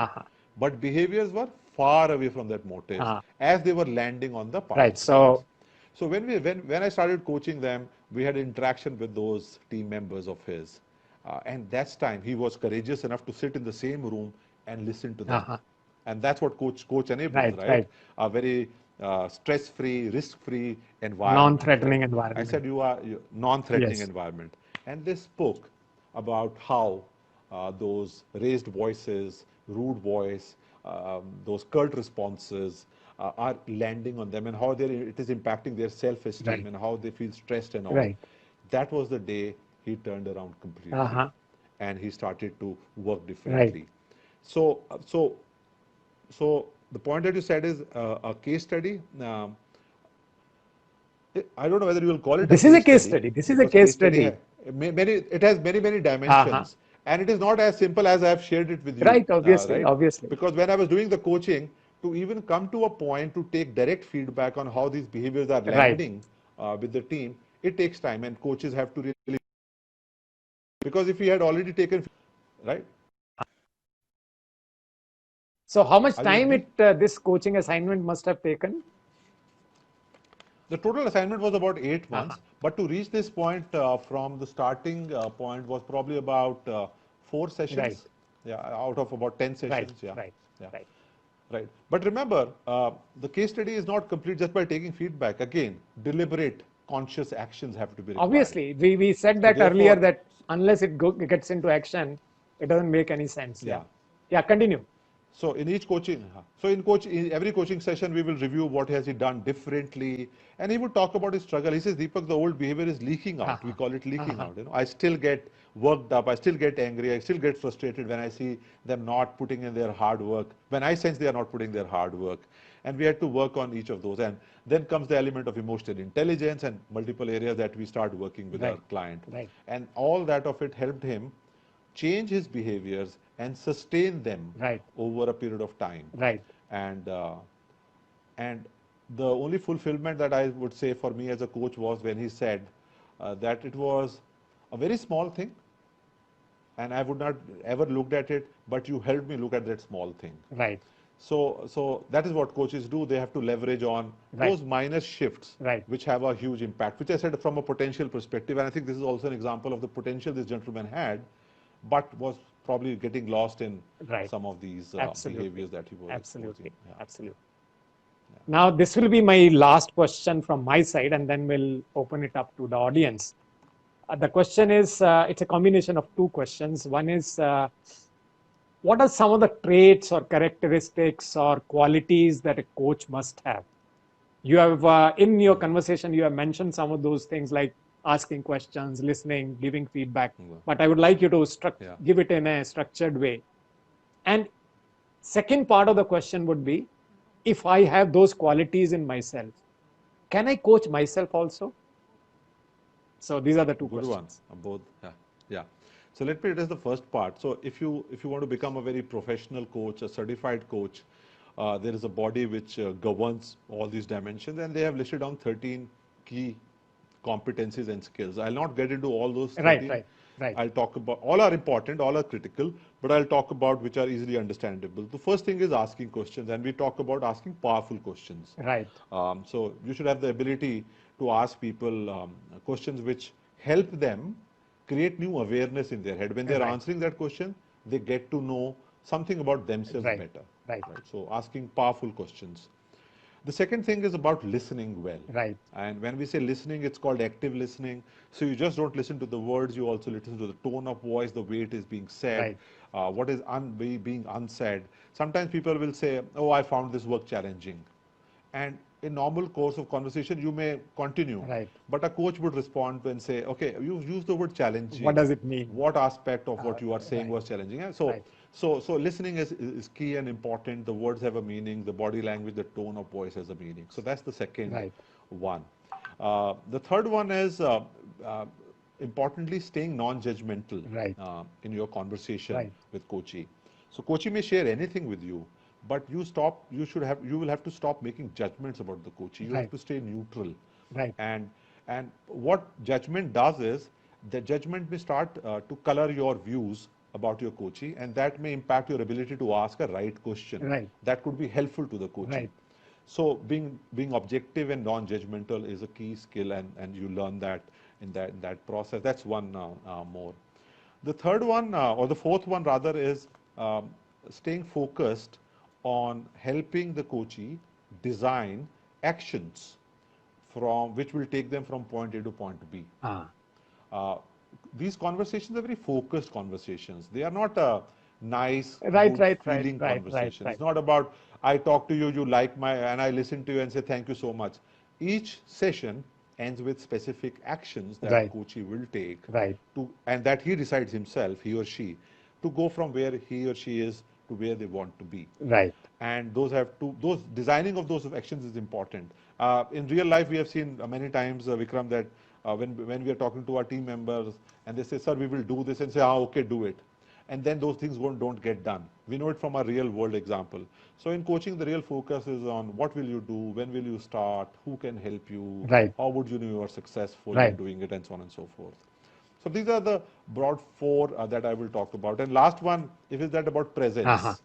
C: But behaviors were far away from that motive as they were landing on the participants.
A: Right.
C: So when I started coaching them, we had interaction with those team members of his. And that's time he was courageous enough to sit in the same room and listen to them. And that's what coach enables, right? A very stress-free, risk-free environment.
A: Non-threatening environment.
C: I said you are non-threatening
A: Yes.
C: environment. And they spoke about how those raised voices, rude voice, those curt responses are landing on them and how it is impacting their self-esteem
A: Right.
C: and how they feel stressed and all.
A: Right.
C: That was the day he turned around completely and he started to work differently.
A: Right.
C: So the point that you said is a case study. I don't know whether you will call it
A: This is a case study. This is a case study.
C: It has many dimensions. And it is not as simple as I have shared it with you.
A: Right, obviously,
C: right?
A: obviously.
C: Because when I was doing the coaching, to even come to a point to take direct feedback on how these behaviors are landing with the team, it takes time and coaches have to really, because if we had already taken, right?
A: So how much time this coaching assignment must have taken?
C: The total assignment was about 8 months, but to reach this point from the starting point was probably about 4 sessions.
A: Right.
C: Yeah, out of about 10 sessions.
A: Right.
C: Right. But remember, the case study is not complete just by taking feedback. Again, deliberate, conscious actions have to be required.
A: Obviously, we said that earlier that unless it gets into action, it doesn't make any sense. Yeah. Continue.
C: So in each coaching, in every coaching session, we will review what has he done differently, and he would talk about his struggle. He says, Deepak, the old behavior is leaking out. We call it leaking out. You know, I still get worked up. I still get angry. I still get frustrated when I see them not putting in their hard work. When I sense they are not putting their hard work, and we had to work on each of those. And then comes the element of emotional intelligence and multiple areas that we start working with our client. And all that of it helped him change his behaviors and sustain them over a period of time. And the only fulfillment that I would say for me as a coach was when he said that it was a very small thing and I would not ever looked at it, but you helped me look at that small thing. So that is what coaches do. They have to leverage on those minor shifts which have a huge impact, which I said from a potential perspective. And I think this is also an example of the potential this gentleman had, but was probably getting lost in some of these behaviors that he was
A: exposing. Absolutely. Now, this will be my last question from my side, and then we'll open it up to the audience. The question is, it's a combination of two questions. One is, what are some of the traits or characteristics or qualities that a coach must have? You have, in your conversation, you have mentioned some of those things like asking questions, listening, giving feedback. But I would like you to give it in a structured way. And second part of the question would be, if I have those qualities in myself, can I coach myself also? So these are the two
C: Good
A: questions.
C: one. Both. Yeah. So let me address the first part. So if you want to become a very professional coach, a certified coach, there is a body which governs all these dimensions, and they have listed down 13 key competencies and skills. I'll not get into all those 13.
A: Right.
C: I'll talk about, all are important, all are critical, but I'll talk about which are easily understandable. The first thing is asking questions, and we talk about asking powerful questions.
A: Right.
C: So you should have the ability to ask people questions which help them create new awareness in their head. When they're answering that question, they get to know something about themselves better.
A: Right.
C: So asking powerful questions. The second thing is about listening well.
A: Right.
C: And when we say listening, it's called active listening. So you just don't listen to the words, you also listen to the tone of voice, the way it is being said, what is being unsaid. Sometimes people will say, oh, I found this work challenging. And in normal course of conversation, you may continue.
A: Right.
C: But a coach would respond and say, okay, you use the word challenging.
A: What does it mean?
C: What aspect of what you are saying was challenging? And so listening is key and important. The words have a meaning. The body language, the tone of voice has a meaning. So that's the second one. The third one is, importantly, staying non-judgmental in your conversation with coachee. So coachee may share anything with you, but you will have to stop making judgments about the coachee. You have to stay neutral. And what judgment does is, the judgment may start to color your views about your coachee, and that may impact your ability to ask a right question. That could be helpful to the coachee. So being objective and non-judgmental is a key skill, and you learn that in that process. That's one more. The third one, or the fourth one rather, is staying focused on helping the coachee design actions which will take them from point A to point B. These conversations are very focused conversations. They are not a nice, feeling conversation. It's not about, I talk to you, you like and I listen to you and say thank you so much. Each session ends with specific actions that coachee will take and that he decides himself, he or she, to go from where he or she is to where they want to be. And those designing of those actions is important. In real life, we have seen many times, Vikram, that when we are talking to our team members and they say, sir, we will do this, and say, okay, do it. And then those things don't get done. We know it from a real world example. So in coaching, the real focus is on what will you do, when will you start, who can help you, how would you know you are successful in doing it, and so on and so forth. So these are the broad four that I will talk about. And last one, is that about presence.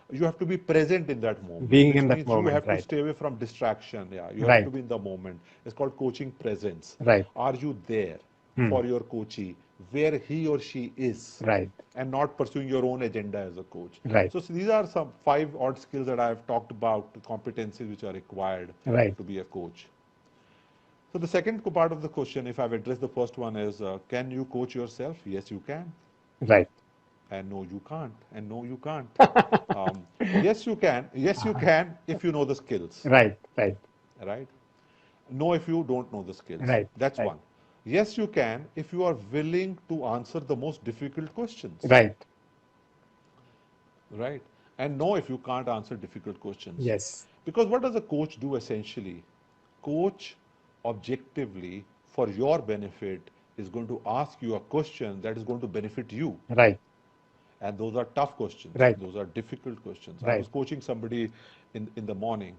C: You have to be present in that moment.
A: Being in that moment,
C: you have to stay away from distraction. You have to be in the moment. It's called coaching presence. Are you there for your coachee, where he or she is, and not pursuing your own agenda as a coach? So these are some 5 odd skills that I have talked about, the competencies which are required to be a coach. So the second part of the question, if I've addressed the first one, is can you coach yourself? Yes, you can. And no, you can't. And no, you can't. Yes, you can. Yes, you can if you know the skills. Right? No, if you don't know the skills. That's one. Yes, you can if you are willing to answer the most difficult questions. And no, if you can't answer difficult questions. Because what does a coach do essentially? Coach objectively, for your benefit, is going to ask you a question that is going to benefit you. And those are tough questions. Those are difficult questions. I was coaching somebody in the morning,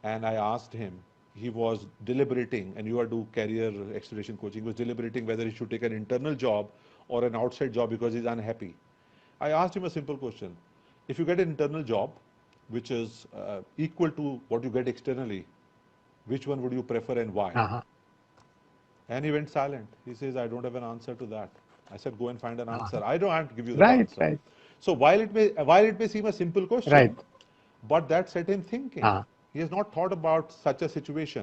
C: and I asked him, he was deliberating, and you are do career acceleration coaching, he was deliberating whether he should take an internal job or an outside job because he's unhappy. I asked him a simple question. If you get an internal job, which is equal to what you get externally, which one would you prefer and why? And he went silent. He says, I don't have an answer to that. I said, go and find an answer. I don't have to give you the answer. So while it may seem a simple question, but that set him thinking. He has not thought about such a situation.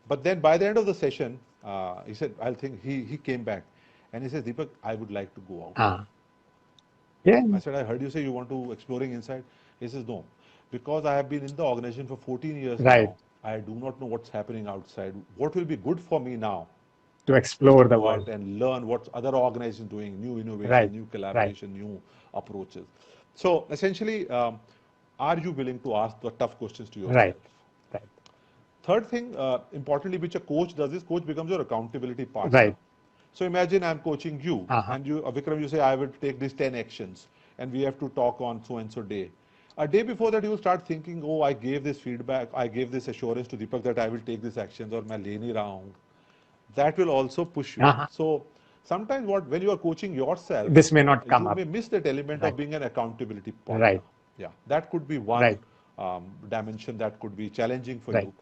C: But then by the end of the session, He said, I'll think. He came back and he says, Deepak, I would like to go out.
A: Yeah.
C: I said, I heard you say you want to exploring inside. He says, no, because I have been in the organization for 14 years
A: Right.
C: now. I do not know what's happening outside. What will be good for me now
A: To
C: is
A: explore
C: to
A: the
C: go out
A: world.
C: and learn what other organizations doing, new innovation,
A: Right.
C: new
A: Right.
C: collaboration, new approaches. So essentially, are you willing to ask the tough questions to
A: Right.
C: yourself?
A: Right.
C: Third thing, importantly, which a coach does is coach becomes your accountability partner.
A: Right.
C: So imagine I'm coaching you,
A: Uh-huh.
C: and you, Vikram, you say I will take these 10 actions, and we have to talk on so and so day. A day before that, you will start thinking, oh, I gave this feedback, I gave this assurance to Deepak that I will take these actions, or मैं ले नहीं रहा हूँ. That will also push you.
A: Uh-huh.
C: So sometimes when you are coaching yourself,
A: This may not come
C: you
A: up.
C: may miss that element
A: Right.
C: of being an accountability partner.
A: Right.
C: Yeah, that could be one
A: Right.
C: dimension that could be challenging for
A: Right.
C: you.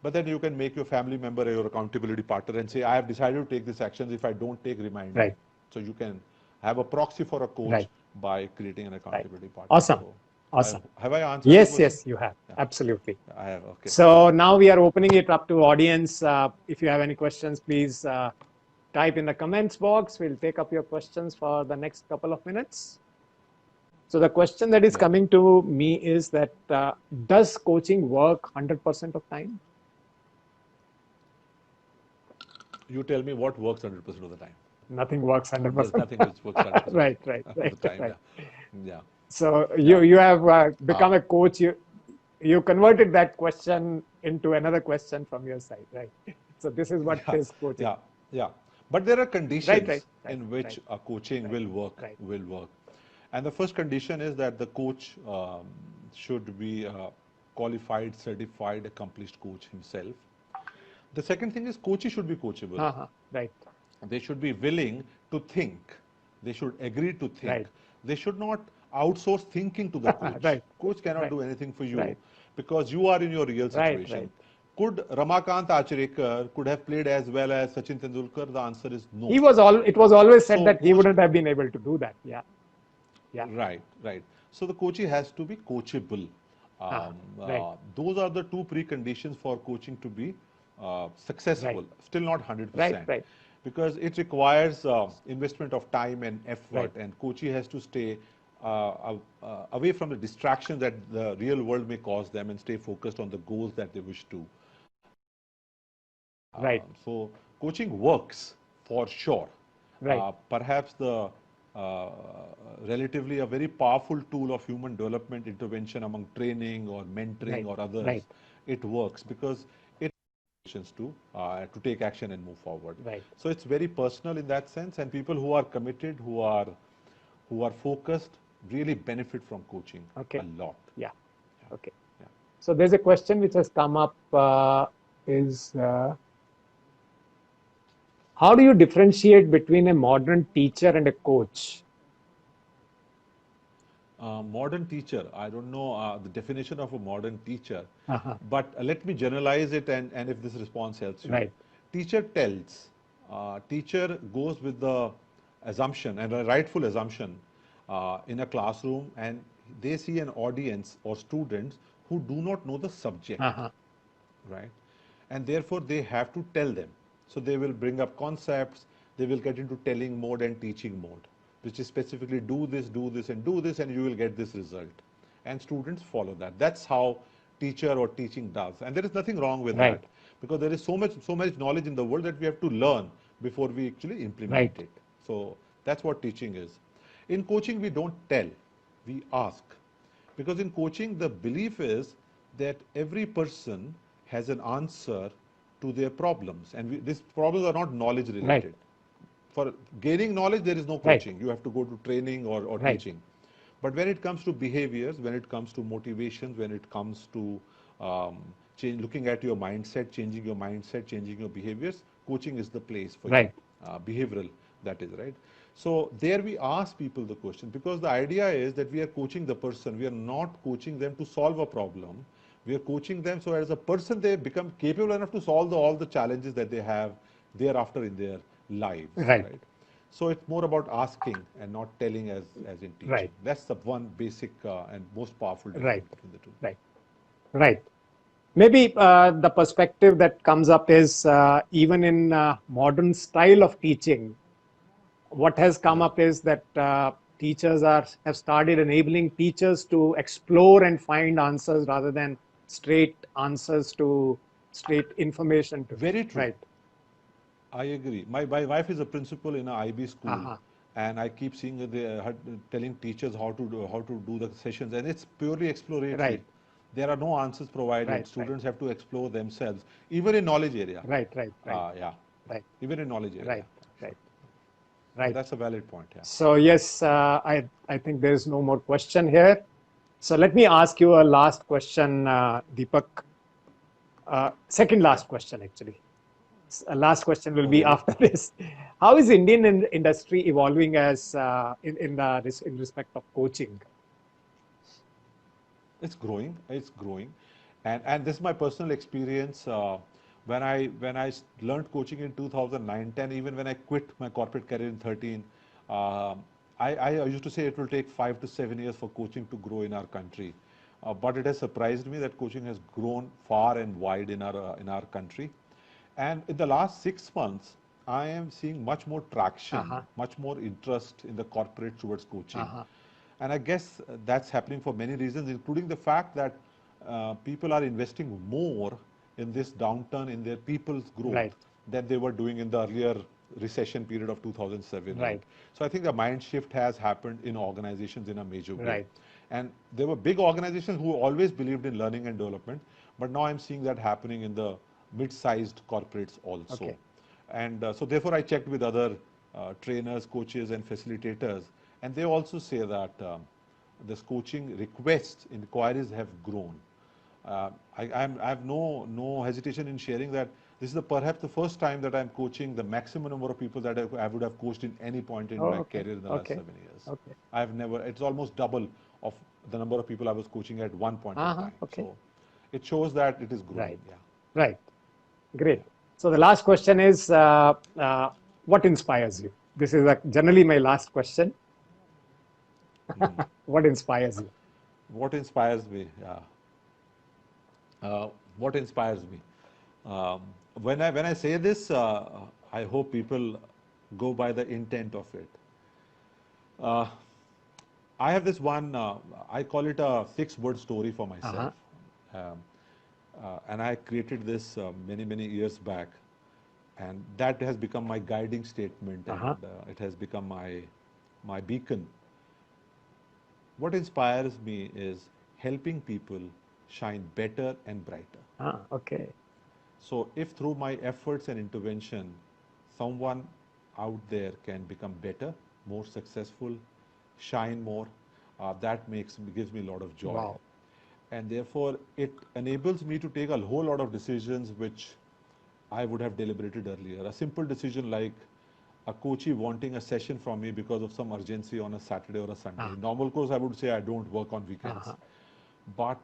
C: But then you can make your family member your accountability partner and say, I have decided to take this action. If I don't take, remind me.
A: Right.
C: So you can have a proxy for a coach
A: Right.
C: by creating an
A: Right.
C: accountability partner.
A: Awesome.
C: So
A: Awesome.
C: have I answered your
A: Yes,
C: question?
A: yes, you have.
C: Yeah,
A: Absolutely.
C: I have. Okay.
A: So now we are opening it up to audience. If you have any questions, please type in the comments box. We'll take up your questions for the next couple of minutes. So the question that is
C: Yeah.
A: coming to me is that does coaching work 100% of time?
C: You tell me what works 100% of the time.
A: Nothing works
C: There's
A: 100%.
C: nothing which works 100%
A: Right, right,
C: of
A: right,
C: the time.
A: right.
C: Yeah. Yeah.
A: So
C: Yeah.
A: you have become a coach. You converted that question into another question from your side, right? So this is what
C: Yeah,
A: is coaching.
C: yeah, yeah. But there are
A: Right,
C: conditions
A: right, right,
C: in which
A: right,
C: a coaching
A: right,
C: will work,
A: right,
C: will work. And the first condition is that the coach should be a qualified, certified, accomplished coach himself. The second thing is coaches should be coachable.
A: right,
C: They should be willing to think. They should agree to think.
A: right,
C: They should not outsource thinking to the coach.
A: right,
C: Coach cannot
A: right,
C: do anything for you
A: right,
C: because you are in your real
A: right,
C: situation.
A: right.
C: Could Ramakant Achrekar could have played as well as Sachin Tendulkar? The answer is no.
A: It was always said
C: So
A: that he
C: coach,
A: wouldn't have been able to do that. Yeah, yeah.
C: right, right. So the coachee has to be coachable.
A: Right,
C: Those are the two preconditions for coaching to be
A: right,
C: successful. Still not
A: right,
C: 100%,
A: right,
C: because it requires investment of time and
A: right,
C: effort, and coachee has to stay away from the distractions that the real world may cause them and stay focused on the goals that they wish to.
A: right,
C: So coaching works for sure.
A: right,
C: Perhaps the relatively a very powerful tool of human development intervention among training or mentoring
A: right,
C: or others,
A: right,
C: it works because it to take action and move forward.
A: right.
C: So it's very personal in that sense, and people who are committed, who are focused, really benefit from coaching
A: Okay.
C: a lot.
A: Yeah. Okay.
C: Yeah.
A: So there's a question which has come up is how do you differentiate between a modern teacher and a coach?
C: Modern teacher, I don't know the definition of a modern teacher,
A: Uh-huh.
C: but let me generalize it, and if this response helps you.
A: Right.
C: Teacher tells, teacher goes with the assumption, and a rightful assumption, in a classroom, and they see an audience or students who do not know the subject,
A: Uh-huh.
C: right? And therefore they have to tell them. So they will bring up concepts, they will get into telling mode and teaching mode, which is specifically do this, and do this, and you will get this result. And students follow that. That's how teacher or teaching does. And there is nothing wrong with
A: Right.
C: that, because there is so much knowledge in the world that we have to learn before we actually implement
A: Right.
C: it. So that's what teaching is. In coaching, we don't tell, we ask. Because in coaching, the belief is that every person has an answer to their problems. And these problems are not knowledge
A: Right.
C: related. For gaining knowledge, there is no
A: Right.
C: coaching. You have to go to training or
A: Right.
C: teaching. But when it comes to behaviors, when it comes to motivations, when it comes to looking at your mindset, changing your behaviors, coaching is the place for
A: Right.
C: you. Behavioral, that is, right? So there we ask people the question, because the idea is that we are coaching the person. We are not coaching them to solve a problem. We are coaching them so as a person they become capable enough to solve all the challenges that they have thereafter in their lives,
A: Right.
C: right? So it's more about asking and not telling as in teaching.
A: Right.
C: That's the one basic and most powerful
A: Right.
C: difference between the two.
A: Right. Right. Maybe the perspective that comes up is even in modern style of teaching, what has come up is that teachers have started enabling teachers to explore and find answers rather than straight answers to straight information to.
C: Very true.
A: Right.
C: I agree. My wife is a principal in a IB school,
A: Uh-huh.
C: and I keep seeing her telling teachers how to do the sessions, and it's purely exploratory.
A: Right.
C: There are no answers provided.
A: Right. Right.
C: Students have to explore themselves, even in knowledge area.
A: Right. Right. Right.
C: Yeah,
A: Right.
C: even in knowledge area.
A: Right. Right.
C: So
A: Right.
C: that's a valid point. Yeah.
A: So yes, I think there is no more question here. So let me ask you a last question, Deepak. Second last question, actually. Last question will be
C: Okay.
A: after this. How is Indian industry evolving as in respect of coaching?
C: It's growing. It's growing, and this is my personal experience. When I learned coaching in 2009, 10, even when I quit my corporate career in 13, uh, I used to say it will take 5 to 7 years for coaching to grow in our country. But it has surprised me that coaching has grown far and wide in our country. And in the last 6 months, I am seeing much more traction,
A: Uh-huh.
C: much more interest in the corporate towards coaching.
A: Uh-huh.
C: And I guess that's happening for many reasons, including the fact that people are investing more in this downturn in their people's growth
A: Right.
C: than they were doing in the earlier recession period of 2007, 8.
A: Right.
C: So I think the mind shift has happened in organizations in a major way.
A: Right.
C: And there were big organizations who always believed in learning and development, but now I'm seeing that happening in the mid-sized corporates also.
A: Okay.
C: And so therefore I checked with other trainers, coaches and facilitators, and they also say that this coaching requests, inquiries have grown. I have no hesitation in sharing that this is perhaps the first time that I'm coaching the maximum number of people that I would have coached in any point in
A: Oh,
C: my
A: okay.
C: career in the last
A: Okay.
C: 7 years.
A: Okay.
C: I've never, it's almost double of the number of people I was coaching at one point in
A: Uh-huh.
C: time.
A: Okay.
C: So it shows that it is growing.
A: Right.
C: Yeah.
A: Right. Great. So the last question is, what inspires you? This is generally my last question. What inspires you?
C: What inspires me? What inspires me? Um, when I say this, I hope people go by the intent of it. Uh, I have this one. I call it a six-word story for myself,
A: Uh-huh.
C: um, and I created this many years back, and that has become my guiding statement,
A: Uh-huh.
C: and it has become my beacon. What inspires me is helping people shine better and brighter.
A: Ah, okay.
C: So if through my efforts and intervention, someone out there can become better, more successful, shine more, that gives me a lot of joy.
A: Wow.
C: And therefore, it enables me to take a whole lot of decisions which I would have deliberated earlier. A simple decision like a coachee wanting a session from me because of some urgency on a Saturday or a Sunday.
A: Ah,
C: In normal course, I would say I don't work on weekends.
A: uh-huh.
C: But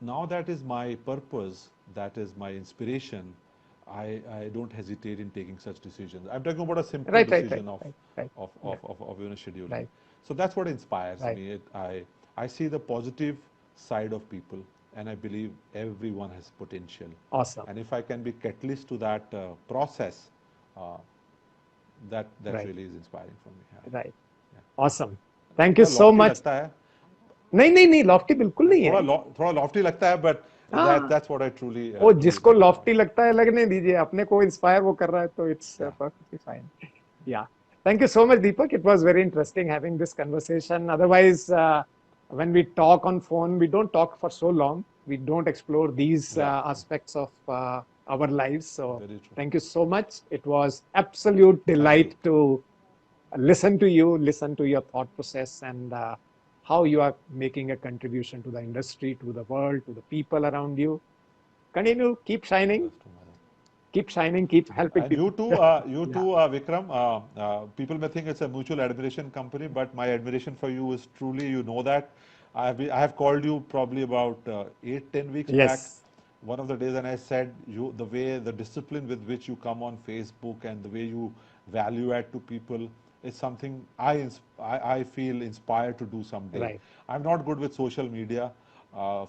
C: now that is my purpose, that is my inspiration, I don't hesitate in taking such decisions. I'm talking about a simple
A: Right, right, right,
C: decision
A: right, right. Yeah,
C: of scheduling.
A: right,
C: So that's what inspires
A: right.
C: me. I see the positive side of people, and I believe everyone has potential.
A: Awesome.
C: And if I can be catalyst to that process, uh, that
A: Right,
C: really is inspiring for me. Yeah.
A: right.
C: Yeah.
A: Awesome. Thank you
C: थोड़ा
A: so
C: lofty
A: much.
C: लगता है,
A: नहीं नहीं नहीं Lofty बिल्कुल नहीं है.
C: थोड़ा lofty लगता है, but
A: हाँ,
C: that's what I truly
A: वो
C: truly
A: जिसको
C: believe on.
A: लॉफ्टी लगता है लगने दीजिए. अपने को इंस्पायर वो कर रहा है तो it's
C: Yeah.
A: perfectly fine. Yeah. Thank you so much, Deepak. It was very interesting having this conversation. Otherwise, when we talk on phone, we don't talk for so long. We don't explore these
C: Yeah.
A: aspects of our lives. So
C: Very true.
A: thank you so much. It was absolute delight to listen to you, listen to your thought process, and how you are making a contribution to the industry, to the world, to the people around you. Continue, keep shining, keep shining, keep helping
C: And
A: people.
C: you
A: Yeah.
C: too, Vikram. People may think it's a mutual admiration company, but my admiration for you is truly, you know that. I have called you probably about 8, 10 weeks back.
A: Yes.
C: One of the days, and I said the way, the discipline with which you come on Facebook and the way you value add to people is something I feel inspired to do someday.
A: Right.
C: I'm not good with social media,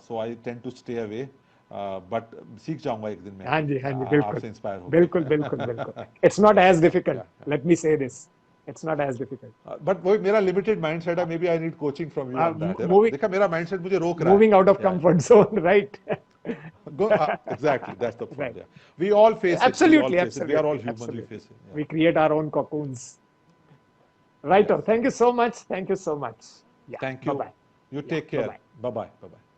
C: so I tend to stay away. But सीख जाऊंगा एक दिन मैं
A: हाँ जी बिल्कुल
C: आपसे inspire होकर
A: बिल्कुल बिल्कुल बिल्कुल it's not as difficult let me say this it's not as difficult
C: but वही मेरा लिमिटेड माइंडसेट है maybe I need coaching from you on that है ना
A: moving
C: देखा मेरा माइंडसेट मुझे रोक रहा
A: moving out of
C: है
A: comfort zone right
C: Go, exactly, that's the point.
A: right
C: Yeah, we all face it. We all
A: absolutely
C: face it. We are all
A: absolutely
C: human. We
A: absolutely
C: face it. Yeah.
A: we create our own cocoons right
C: Yes.
A: thank you so much yeah
C: Thank
A: bye
C: you.
A: bye
C: You
A: yeah
C: take
A: bye
C: care.
A: bye
C: Bye bye. Bye bye.